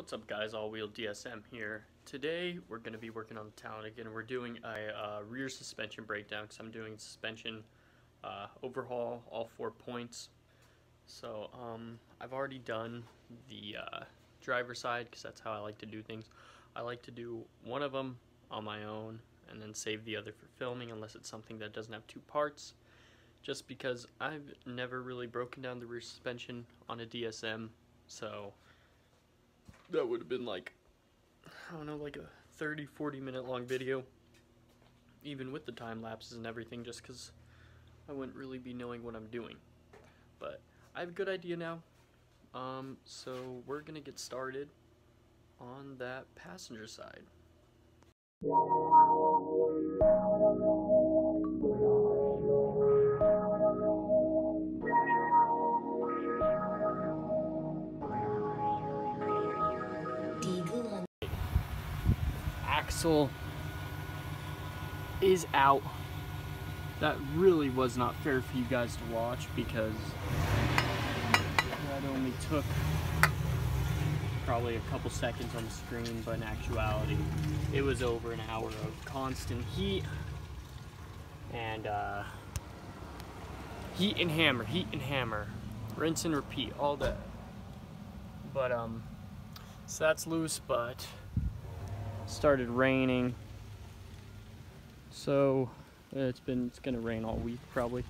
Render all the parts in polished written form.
What's up guys, All Wheel DSM here. Today we're going to be working on the talent again. We're doing a rear suspension breakdown because I'm doing suspension overhaul, all 4 points. So I've already done the driver side because that's how I like to do things. I like to do one of them on my own and then save the other for filming unless it's something that doesn't have 2 parts. Just because I've never really broken down the rear suspension on a DSM, so that would have been like, I don't know, like a 30-40 minute long video, even with the time lapses and everything, just because I wouldn't really be knowing what I'm doing. But I have a good idea now, so we're gonna get started on that passenger side. Axle is out. That really was not fair for you guys to watch because that only took probably a couple seconds on the screen, but in actuality it was over an hour of constant heat and heat and hammer, rinse and repeat, all that. But so that's loose, but started raining, so it's gonna rain all week probably,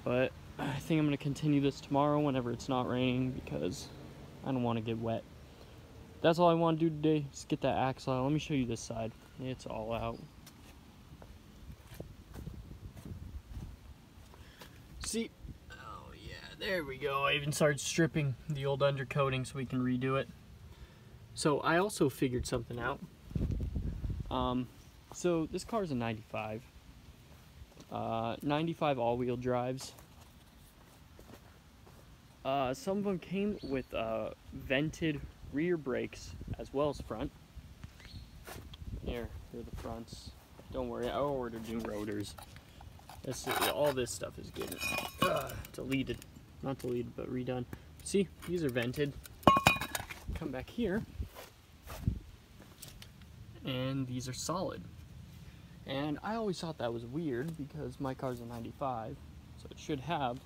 but I think I'm gonna continue this tomorrow whenever it's not raining because I don't want to get wet. That's all I want to do today, is get that axle out. Let me show you this side. It's all out. See, oh yeah, there we go. I even started stripping the old undercoating so we can redo it. So I also figured something out. So this car is a 95. 95 all-wheel drives. Some of them came with vented rear brakes as well as front. Here are the fronts. Don't worry, I ordered new rotors. All this stuff is getting deleted. Not deleted, but redone. See, these are vented. Come back here. And these are solid. And I always thought that was weird because my car's a 95, so it should have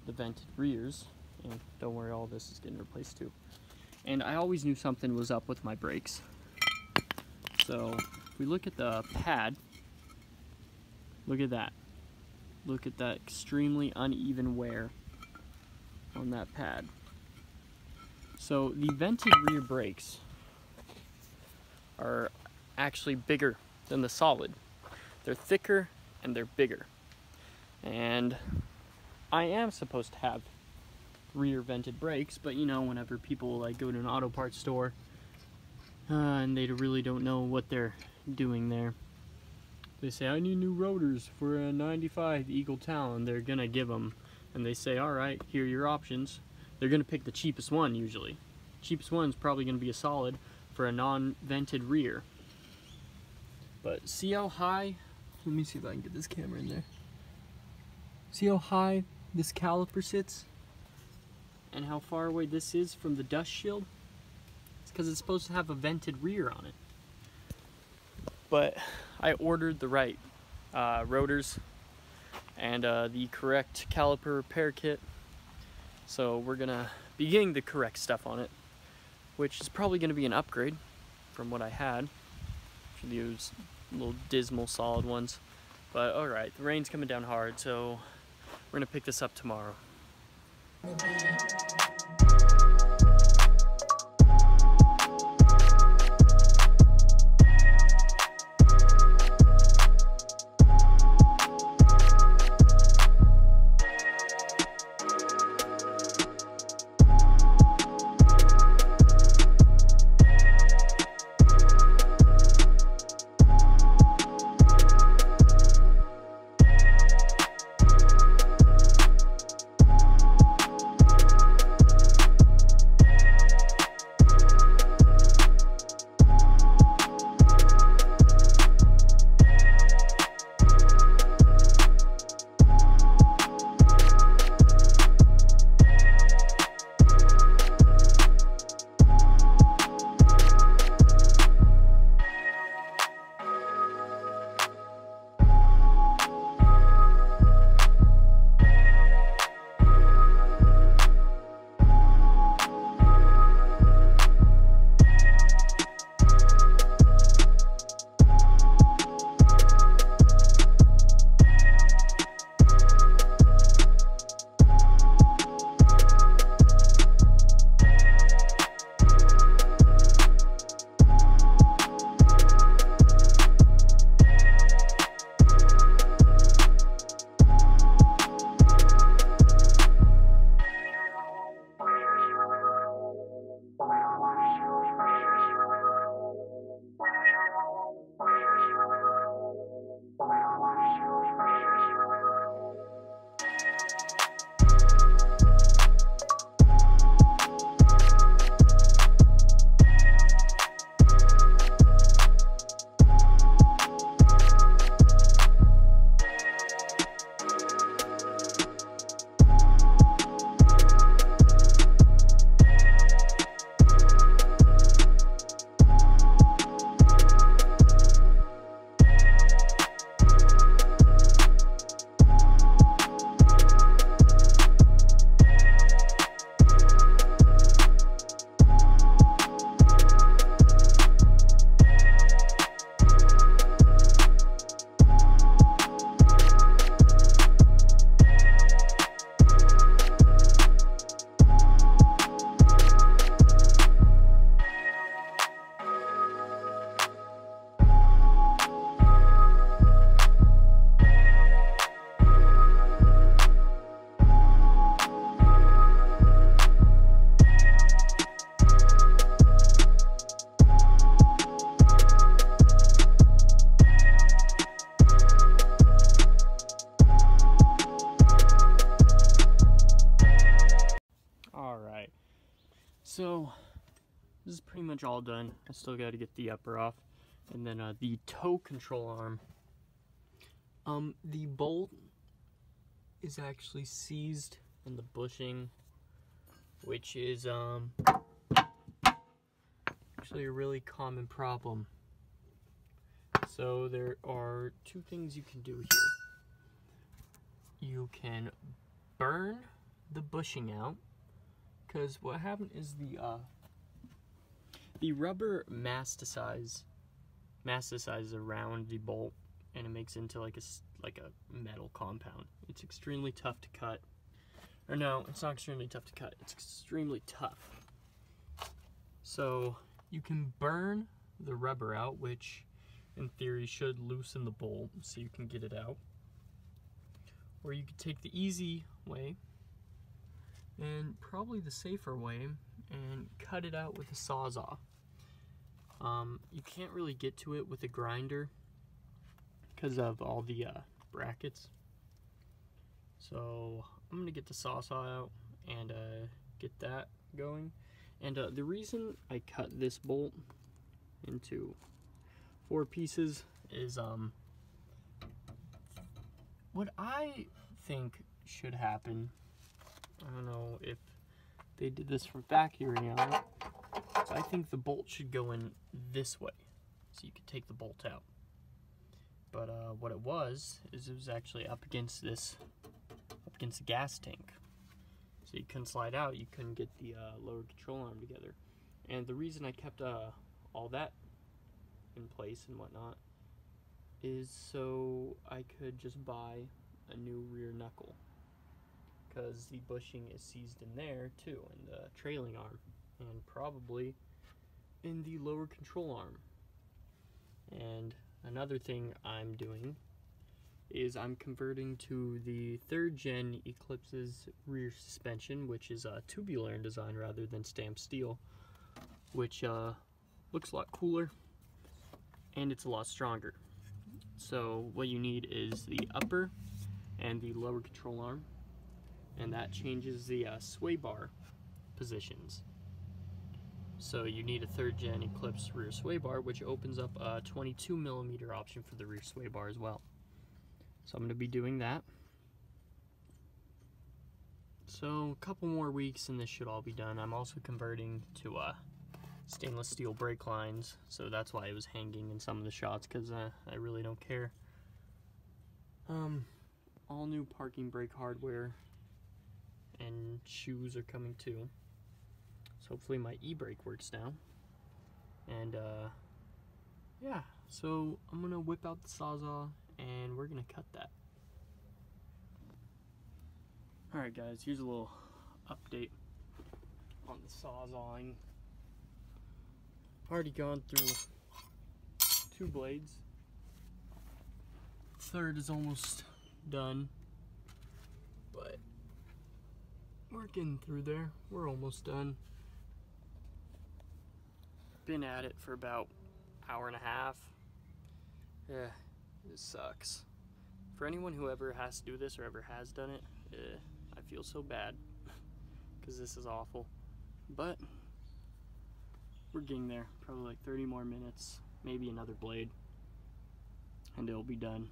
the vented rears. And don't worry, all this is getting replaced too. And I always knew something was up with my brakes. So if we look at the pad, look at that. Look at that extremely uneven wear on that pad. So the vented rear brakes are actually bigger than the solid. They're thicker and they're bigger. And I am supposed to have rear vented brakes, but you know, whenever people like go to an auto parts store and they really don't know what they're doing there, they say, I need new rotors for a 95 Eagle Talon. They're gonna give them, and they say, all right, here are your options. They're gonna pick the cheapest one usually. Cheapest one's probably gonna be a solid for a non-vented rear. But see how high, let me see if I can get this camera in there. See how high this caliper sits? And how far away this is from the dust shield? It's because it's supposed to have a vented rear on it. But I ordered the right rotors and the correct caliper repair kit. So we're gonna be getting the correct stuff on it, which is probably going to be an upgrade from what I had for those little dismal solid ones. But alright, the rain's coming down hard, so we're going to pick this up tomorrow. this is pretty much all done. I still got to get the upper off. And then the toe control arm. The bolt is actually seized in the bushing, which is actually a really common problem. So there are two things you can do here. You can burn the bushing out, because what happened is the rubber masticizes around the bolt, and it makes it into like a metal compound. It's extremely tough to cut. Or no, it's not extremely tough to cut. It's extremely tough. So you can burn the rubber out, which in theory should loosen the bolt so you can get it out. Or you could take the easy way, and probably the safer way, and cut it out with a Sawzall. You can't really get to it with a grinder because of all the brackets. So I'm gonna get the Sawzall out and get that going. And the reason I cut this bolt into 4 pieces is what I think should happen. I don't know if they did this from factory or not. So I think the bolt should go in this way, so you could take the bolt out. But what it was actually up against the gas tank. So you couldn't slide out, you couldn't get the lower control arm together. And the reason I kept all that in place and whatnot is so I could just buy a new rear knuckle, because the bushing is seized in there too, in the trailing arm, and probably in the lower control arm. And another thing I'm doing is I'm converting to the 3rd gen Eclipse's rear suspension, which is tubular in design rather than stamped steel, which looks a lot cooler and it's a lot stronger. So what you need is the upper and the lower control arm, and that changes the sway bar positions. So you need a 3rd gen Eclipse rear sway bar, which opens up a 22mm option for the rear sway bar as well. So I'm going to be doing that. So a couple more weeks and this should all be done. I'm also converting to stainless steel brake lines, so that's why it was hanging in some of the shots, because I really don't care. All new parking brake hardware and shoes are coming too. So hopefully my e-brake works now. And yeah, so I'm gonna whip out the Sawzall and we're gonna cut that. Alright guys, here's a little update on the Sawzalling. Already gone through 2 blades. 3rd is almost done, but we're getting through there. We're almost done. Been at it for about an hour and a half. Yeah, this sucks. For anyone who ever has to do this or ever has done it, I feel so bad because this is awful. But we're getting there. Probably like 30 more minutes, maybe another blade, and it'll be done.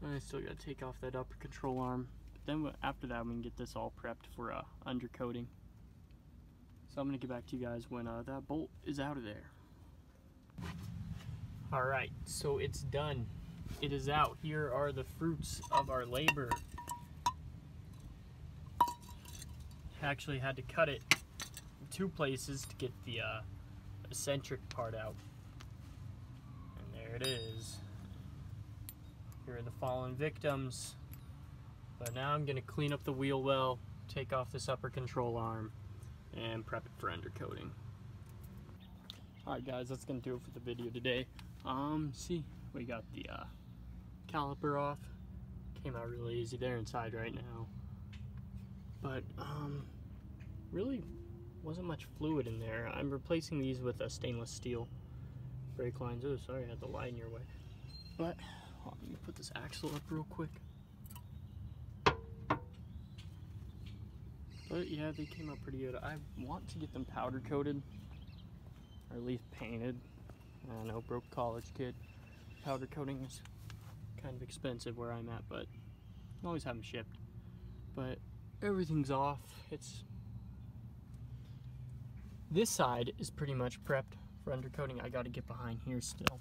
And I still gotta take off that upper control arm. But then after that, we can get this all prepped for undercoating. So I'm gonna get back to you guys when that bolt is out of there. Alright, so it's done. It is out. Here are the fruits of our labor. Actually had to cut it in 2 places to get the eccentric part out. And there it is. Here are the fallen victims. But now I'm gonna clean up the wheel well, take off this upper control arm, and prep it for undercoating. Alright guys, that's gonna do it for the video today. See, we got the caliper off. Came out really easy. They're inside right now. But really wasn't much fluid in there. I'm replacing these with a stainless steel brake lines. Oh, sorry, I had the light in your way. But let me put this axle up real quick. But yeah, they came out pretty good. I want to get them powder coated, or at least painted. I don't know, broke college kid. Powder coating is kind of expensive where I'm at, but I always have them shipped. But everything's off. This side is pretty much prepped for undercoating. I gotta get behind here still.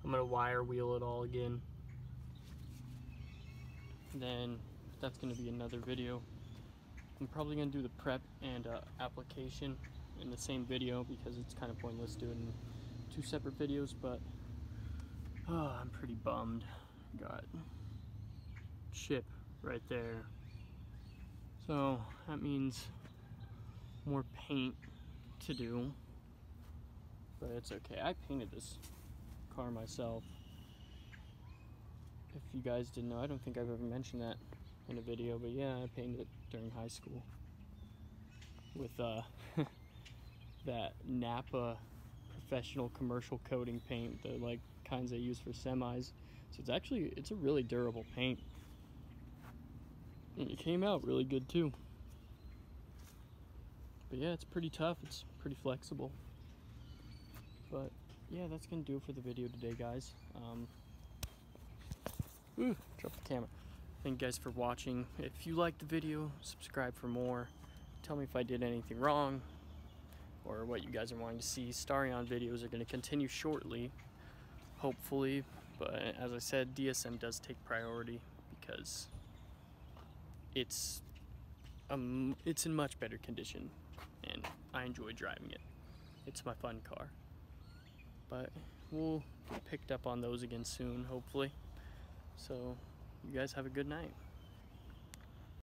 I'm gonna wire wheel it all again. And then that's gonna be another video. I'm probably gonna do the prep and application in the same video because it's kind of pointless doing 2 separate videos, but I'm pretty bummed. Got ship right there. So that means more paint to do, but it's okay. I painted this car myself. If you guys didn't know, I don't think I've ever mentioned that in a video, but yeah, I painted it during high school with that Napa professional commercial coating paint, the like kinds they use for semis. So it's a really durable paint, and it came out really good too. But yeah, it's pretty tough, it's pretty flexible. But yeah, that's gonna do it for the video today, guys. Drop the camera. Thank you guys for watching. If you liked the video, subscribe for more. Tell me if I did anything wrong or what you guys are wanting to see. Starion videos are gonna continue shortly, hopefully. But as I said, DSM does take priority because it's in much better condition and I enjoy driving it. It's my fun car. But we'll get picked up on those again soon, hopefully. So you guys have a good night.